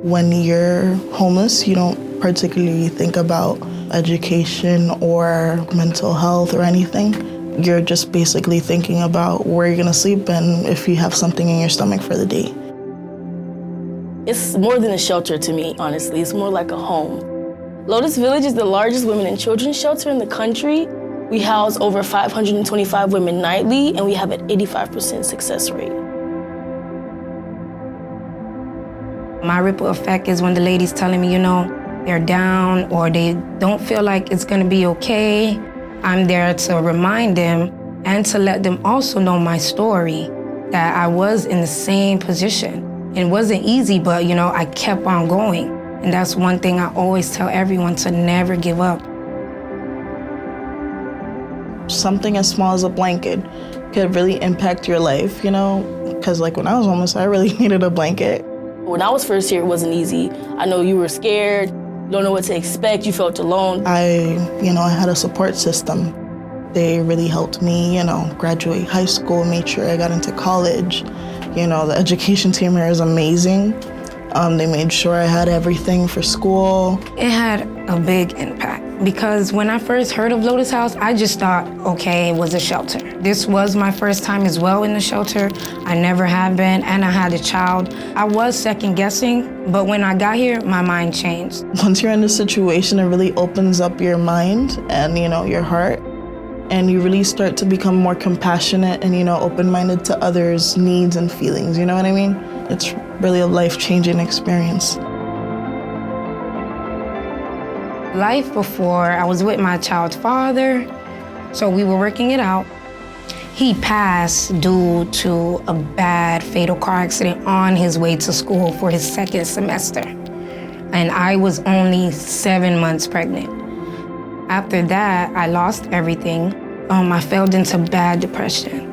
When you're homeless, you don't particularly think about education or mental health or anything. You're just basically thinking about where you're gonna sleep and if you have something in your stomach for the day. It's more than a shelter to me, honestly. It's more like a home. Lotus Village is the largest women and children's shelter in the country. We house over 525 women nightly, and we have an 85% success rate. My ripple effect is when the ladies telling me, they're down or they don't feel like it's gonna be okay. I'm there to remind them and to let them also know my story, that I was in the same position. It wasn't easy, but I kept on going. And that's one thing I always tell everyone, to never give up. Something as small as a blanket could really impact your life, because when I was homeless, I really needed a blanket. When I was first here, it wasn't easy. I know you were scared, don't know what to expect, you felt alone. I had a support system. They really helped me, graduate high school, made sure I got into college. The education team here is amazing. They made sure I had everything for school. It had a big impact because when I first heard of Lotus House, I just thought, okay, it was a shelter. This was my first time as well in the shelter. I never have been, and I had a child. I was second guessing, but when I got here, my mind changed. Once you're in this situation, it really opens up your mind and, your heart. And you really start to become more compassionate and, open-minded to others' needs and feelings, you know what I mean? It's really a life-changing experience. Life before, I was with my child's father, so we were working it out. He passed due to a bad fatal car accident on his way to school for his second semester. And I was only 7 months pregnant. After that, I lost everything. I fell into bad depression.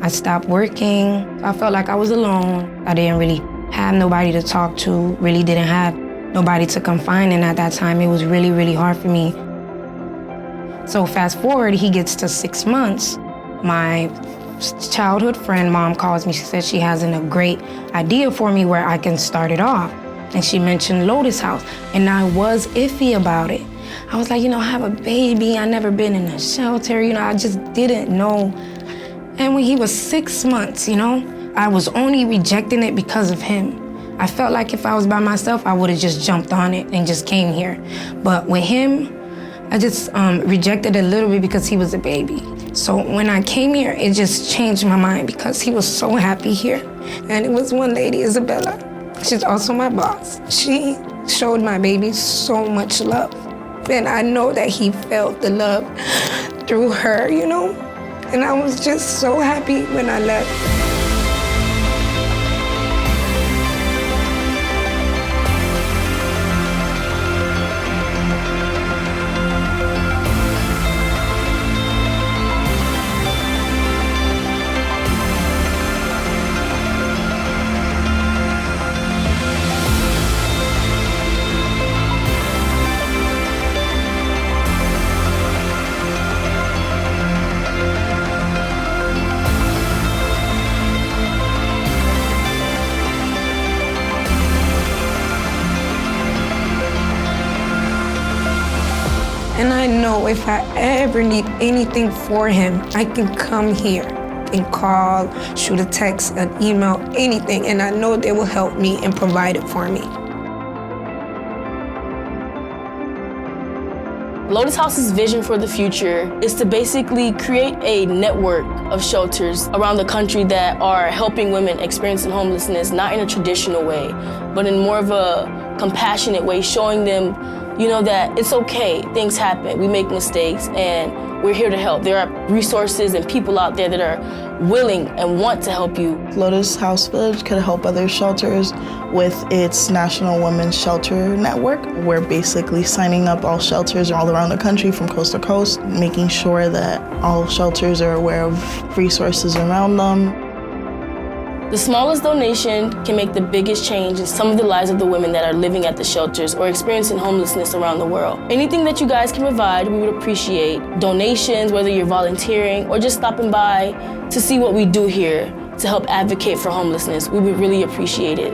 I stopped working. I felt like I was alone. I didn't really have nobody to talk to, really didn't have nobody to confide in at that time. It was really, really hard for me. So fast forward, he gets to 6 months. My childhood friend, mom calls me. She said she has a great idea for me where I can start it off. And she mentioned Lotus House, and I was iffy about it. I was like, I have a baby. I never been in a shelter. I just didn't know. And when he was 6 months, I was only rejecting it because of him. I felt like if I was by myself, I would have just jumped on it and just came here. But with him, I just rejected it a little bit because he was a baby. So when I came here, it just changed my mind because he was so happy here. And it was one lady, Isabella. She's also my boss. She showed my baby so much love. And I know that he felt the love through her, And I was just so happy when I left. And I know if I ever need anything for him, I can come here and call, shoot a text, an email, anything, and I know they will help me and provide it for me. Lotus House's vision for the future is to basically create a network of shelters around the country that are helping women experiencing homelessness, not in a traditional way, but in more of a compassionate way, showing them that it's okay, things happen, we make mistakes, and we're here to help. There are resources and people out there that are willing and want to help you. Lotus House Village could help other shelters with its National Women's Shelter Network. We're basically signing up all shelters all around the country from coast to coast, making sure that all shelters are aware of resources around them. The smallest donation can make the biggest change in some of the lives of the women that are living at the shelters or experiencing homelessness around the world. Anything that you guys can provide, we would appreciate. Donations, whether you're volunteering or just stopping by to see what we do here to help advocate for homelessness, we would really appreciate it.